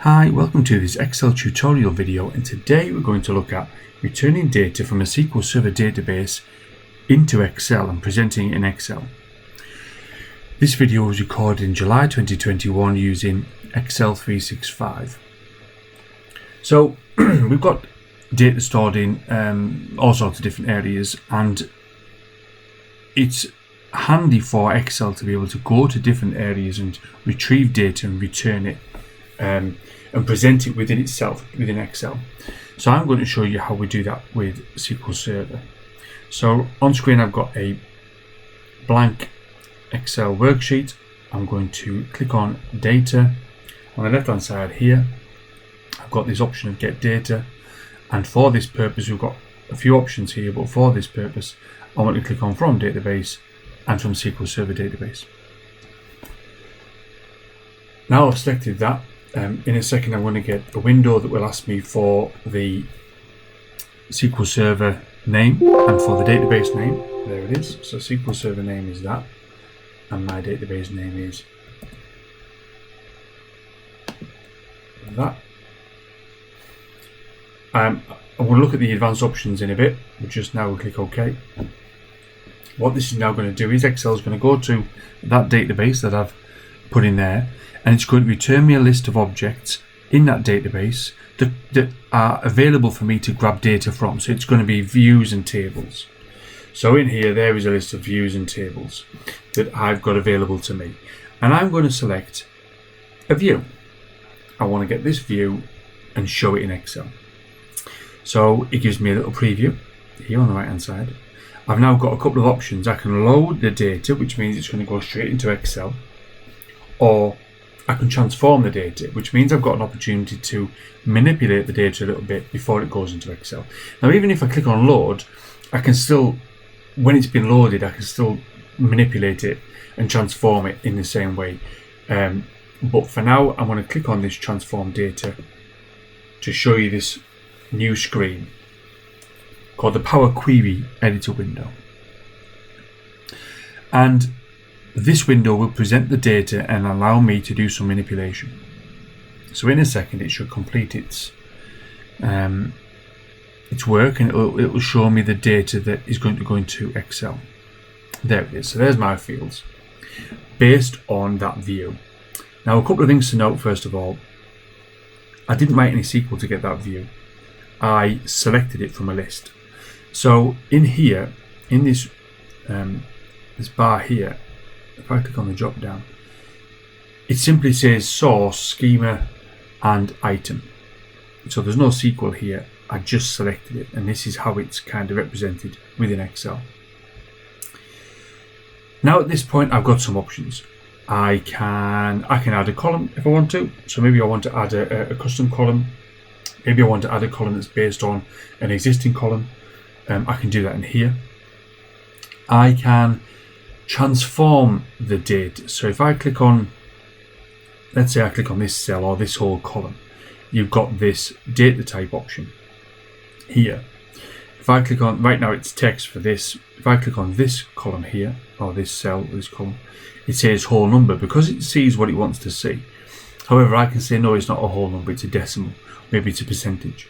Hi, welcome to this Excel tutorial video, and today we're going to look at returning data from a SQL Server database into Excel and presenting it in Excel. This video was recorded in July 2021 using Excel 365. So we've got data stored in all sorts of different areas, and it's handy for Excel to be able to go to different areas and retrieve data and return it and present it within itself within Excel. So I'm going to show you how we do that with SQL Server. So on screen I've got a blank Excel worksheet. I'm going to click on data. On the left hand side here I've got this option of get data, and for this purpose we've got a few options here, but for this purpose I want to click on from database and from SQL Server database. Now I've selected that. In a second I'm going to get a window that will ask me for the SQL Server name and for the database name. There it is. So SQL Server name is that, and my database name is that. I'm going to look at the advanced options in a bit, but just now we'll click OK. What this is now going to do is Excel is going to go to that database that I've put in there, and it's going to return me a list of objects in that database that are available for me to grab data from. So it's going to be views and tables. So in here there is a list of views and tables that I've got available to me, and I'm going to select a view. I want to get this view and show it in Excel. So it gives me a little preview here on the right hand side. I've now got a couple of options. I can load the data, which means it's going to go straight into Excel, or I can transform the data, which means I've got an opportunity to manipulate the data a little bit before it goes into Excel. Now, even if I click on load, I can still, when it's been loaded, I can still manipulate it and transform it in the same way. But for now, I'm going to click on this transform data to show you this new screen called the Power Query Editor window. And this window will present the data and allow me to do some manipulation. So in a second it should complete its work, and it will show me the data that is going to go into Excel. There it is. So there's my fields based on that view. Now, a couple of things to note. First of all, I didn't write any SQL to get that view. I selected it from a list. So in here, in this this bar here, if I click on the drop down, it simply says source, schema and item. So there's no SQL here. I just selected it, and this is how it's kind of represented within Excel. Now at this point I've got some options. I can add a column if I want to. So maybe I want to add a custom column. Maybe I want to add a column that's based on an existing column. I can do that in here. I can transform the data. So if I click on, let's say I click on this cell or this whole column, you've got this data type option here. If I click on, right now it's text for this, if I click on this column here, or this cell, this column, it says whole number because it sees what it wants to see. However, I can say no, it's not a whole number, it's a decimal, maybe it's a percentage.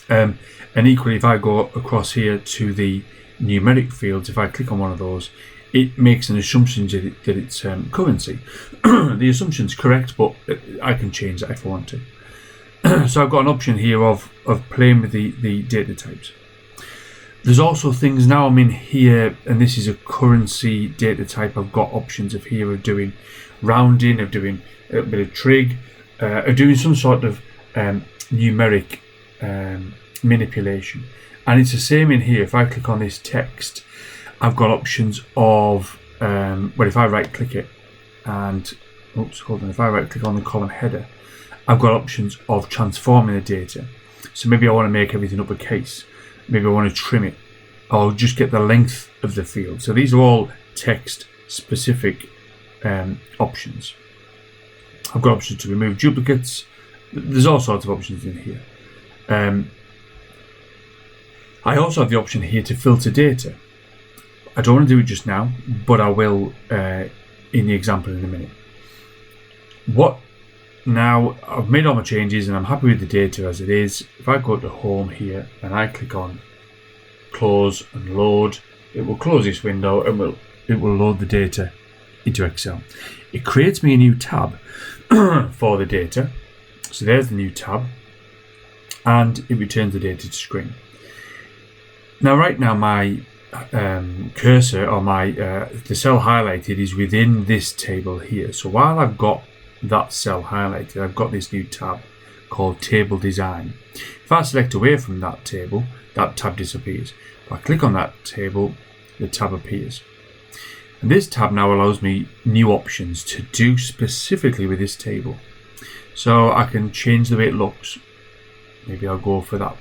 And equally, if I go across here to the numeric fields, if I click on one of those, it makes an assumption that it's currency. The assumption's correct, but I can change that if I want to. So I've got an option here of playing with the data types. There's also things, now I'm in here, and this is a currency data type. I've got options of here of doing rounding, of doing a bit of trig, of doing some sort of numeric manipulation. And it's the same in here. If I click on this text, I've got options of, well, if I right click it and, if I right click on the column header, I've got options of transforming the data. So maybe I want to make everything uppercase. Maybe I want to trim it, or just get the length of the field. So these are all text specific options. I've got options to remove duplicates. There's all sorts of options in here. I also have the option here to filter data. I don't want to do it just now, but I will in the example in a minute. What now I've made all my changes and I'm happy with the data as it is. If I go to home here and I click on close and load, it will close this window and it will load the data into Excel. It creates me a new tab for the data. So there's the new tab, and it returns the data to screen. Now right now my cursor or my the cell highlighted is within this table here. So while I've got that cell highlighted, I've got this new tab called Table Design. If I select away from that table, that tab disappears. If I click on that table, the tab appears. And this tab now allows me new options to do specifically with this table. So I can change the way it looks. Maybe I'll go for that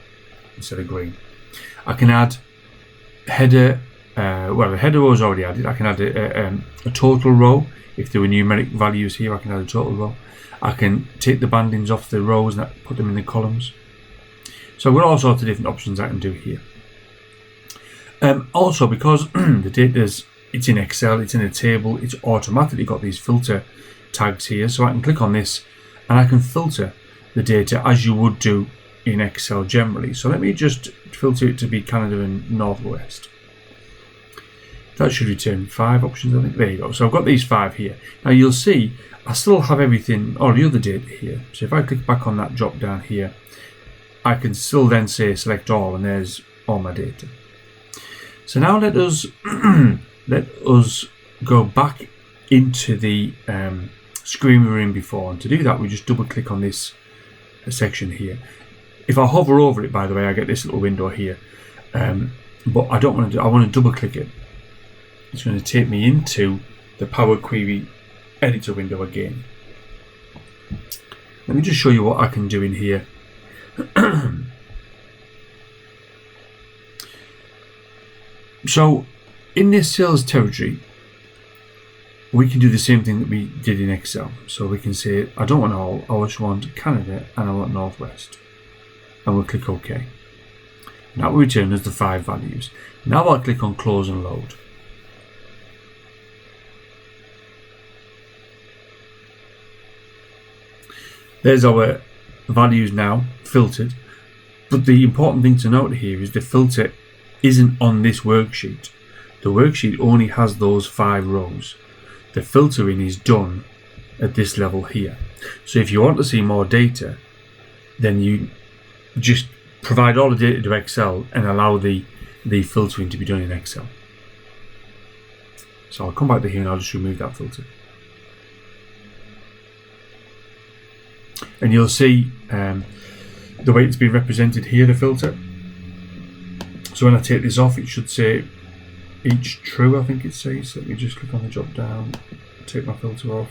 instead of green. I can add header. Well, the header row is already added. I can add a total row. If there were numeric values here, I can add a total row. I can take the bandings off the rows and put them in the columns. So we've got all sorts of different options I can do here. Also, because the data's it's in Excel, it's in a table, it's automatically got these filter tags here. So I can click on this and I can filter the data as you would do in Excel generally. So let me just filter it to be Canada and Northwest. That should return 5 options, I think. There you go. So I've got these 5 here. Now you'll see I still have everything, all the other data here. So if I click back on that drop down here, I can still then say select all, and there's all my data. So now let us go back into the screen we were in before, and to do that we just double click on this section here. If I hover over it, by the way, I get this little window here, but I don't want to do, I want to double click it. It's going to take me into the Power Query editor window again. Let me just show you what I can do in here. So in this sales territory, we can do the same thing that we did in Excel. So we can say, I don't want all, I just want Canada and I want Northwest. And we'll click OK. That will return us the 5 values. Now I'll click on close and load. There's our values now filtered. But the important thing to note here is the filter isn't on this worksheet. The worksheet only has those 5 rows. The filtering is done at this level here. So if you want to see more data, then you just provide all the data to Excel and allow the filtering to be done in Excel. So I'll come back to here and I'll just remove that filter. And you'll see the way it's been represented here, the filter. So when I take this off, it should say each true, I think it says. Let me just click on the drop down, take my filter off.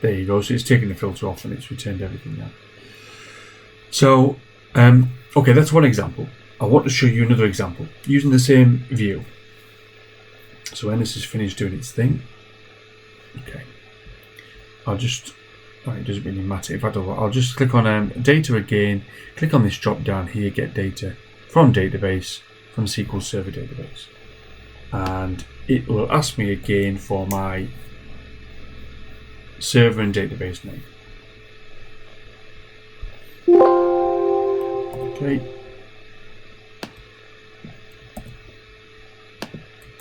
There you go. So it's taken the filter off and it's returned everything now. So, okay, that's one example. I want to show you another example using the same view. So when this is finished doing its thing, okay, I'll just, it doesn't really matter if I don't, I'll just click on data again, click on this drop down here, get data from database, from SQL Server database, and it will ask me again for my server and database name. Okay.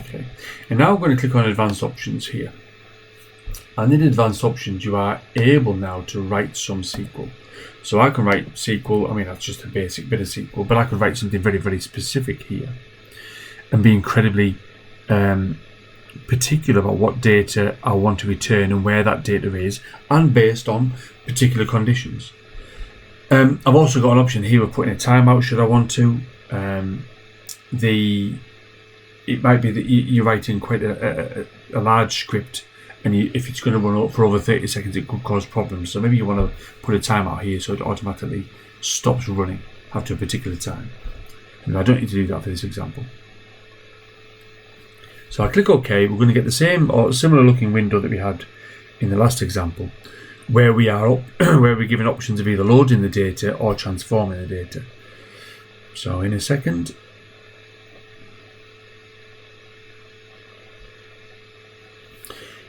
Okay. And now I'm going to click on advanced options here. And in advanced options, you are able now to write some SQL. So I can write SQL, I mean, that's just a basic bit of SQL, but I can write something very, very specific here and be incredibly particular about what data I want to return and where that data is, and based on particular conditions. I've also got an option here of putting a timeout should I want to. It might be that you're writing quite a large script, and if it's going to run for over 30 seconds, it could cause problems. So maybe you want to put a timeout here so it automatically stops running after a particular time. And I don't need to do that for this example. So I click OK. We're going to get the same or similar looking window that we had in the last example, where we are where we're given options of either loading the data or transforming the data. So in a second,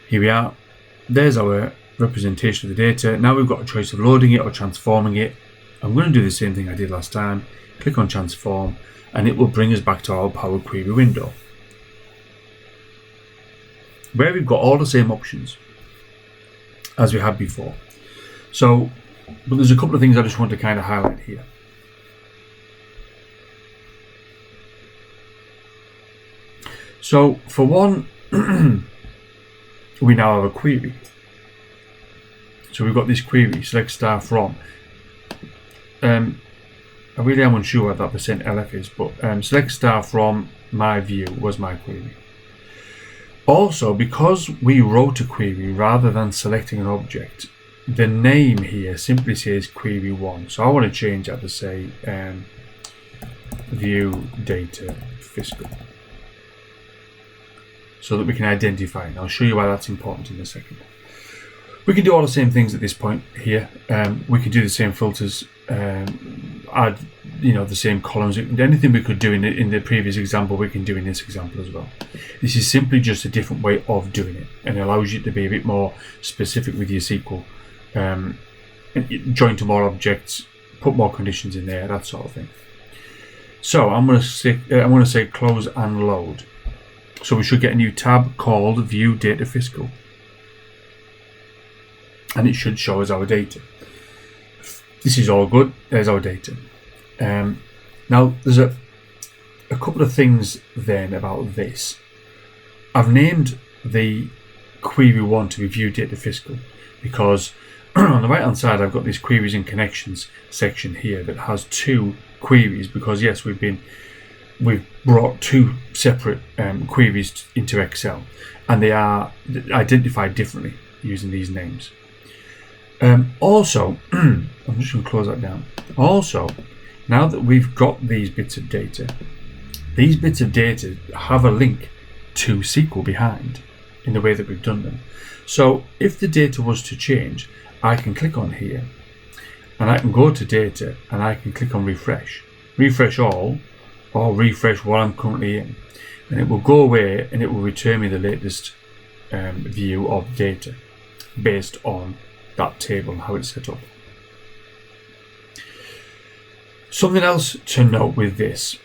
Here we are. There's our representation of the data. Now we've got a choice of loading it or transforming it. I'm going to do the same thing I did last time. Click on transform and it will bring us back to our Power Query window, where we've got all the same options as we had before. So, but there's a couple of things I just want to kind of highlight here. So for one, we now have a query. So we've got this query, select star from. I really am unsure what that %lf is, but select star from my view was my query. Also, because we wrote a query rather than selecting an object, the name here simply says query 1. So I want to change that to say view data fiscal, so that we can identify it. And I'll show you why that's important in a second. We can do all the same things at this point here. We can do the same filters, add the same columns. Anything we could do in the previous example, we can do in this example as well. This is simply just a different way of doing it, and it allows you to be a bit more specific with your SQL. Join to more objects, put more conditions in there, that sort of thing. So I'm going to say close and load. So we should get a new tab called View Data Fiscal, and it should show us our data. This is all good. There's our data. Now there's a couple of things then about this. I've named the query 1 to be View Data Fiscal because on the right hand side I've got this queries and connections section here that has 2 queries, because yes, we've brought 2 separate queries into Excel, and they are identified differently using these names. Also, I'm just going to close that down. Also, now that we've got these bits of data have a link to SQL behind in the way that we've done them. So if the data was to change, I can click on here and I can go to data and I can click on refresh all, or refresh what I'm currently in, and it will go away and it will return me the latest view of data based on that table and how it's set up. Something else to note with this: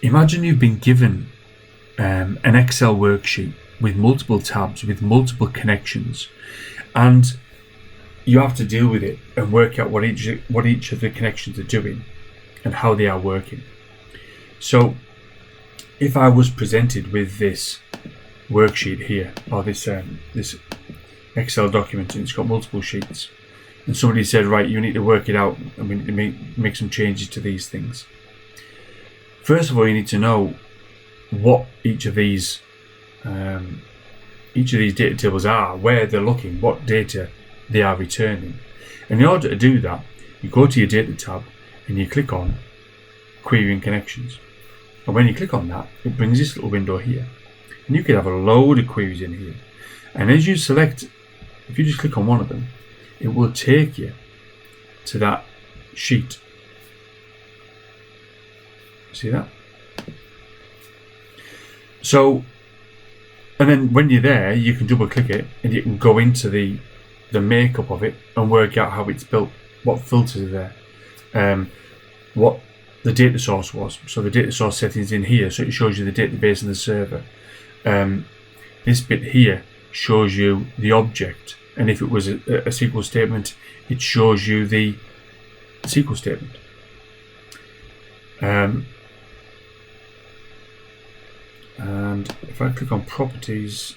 imagine you've been given an Excel worksheet with multiple tabs, with multiple connections, and you have to deal with it and work out what each of the connections are doing and how they are working. So if I was presented with this worksheet here, or this Excel document, and it's got multiple sheets, and somebody said, right, you need to work it out and we need to make some changes to these things. First of all, you need to know what each of these data tables are, where they're looking, what data they are returning. And in order to do that, you go to your data tab and you click on query and connections. And when you click on that, it brings this little window here, and you can have a load of queries in here. And as you select, if you just click on one of them, it will take you to that sheet. See that? So, and then when you're there, you can double click it and you can go into the makeup of it and work out how it's built, what filters are there, what the data source was. So the data source settings in here, so it shows you the database and the server. This bit here shows you the object, and if it was a SQL statement, it shows you the SQL statement. And if I click on properties,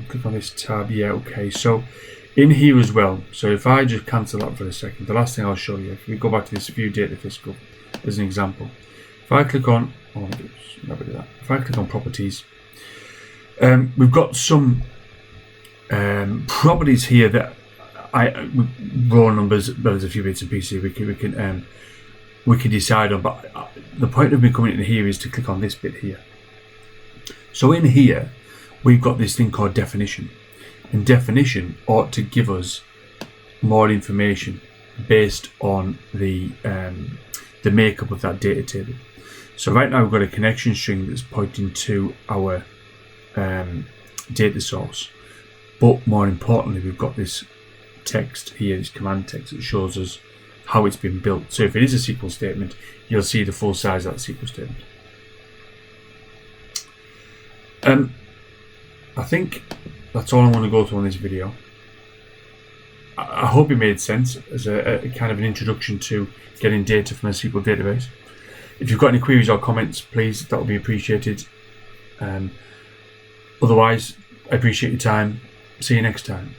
click on this tab, yeah, okay, so in here as well, so if I just cancel that for a second, the last thing I'll show you, if we go back to this view data fiscal as an example, if I click on, if I click on properties, we've got some properties here that raw numbers, but there's a few bits and pieces we can decide on, but the point of me coming in here is to click on this bit here. So in here we've got this thing called definition, and definition ought to give us more information based on the makeup of that data table. So right now we've got a connection string that's pointing to our data source, but more importantly we've got this text here, this command text that shows us how it's been built. So if it is a SQL statement, you'll see the full size of that SQL statement. I think that's all I want to go through on this video. I hope it made sense as a kind of an introduction to getting data from a SQL database. If you've got any queries or comments, please, that would be appreciated. Otherwise, I appreciate your time. See you next time.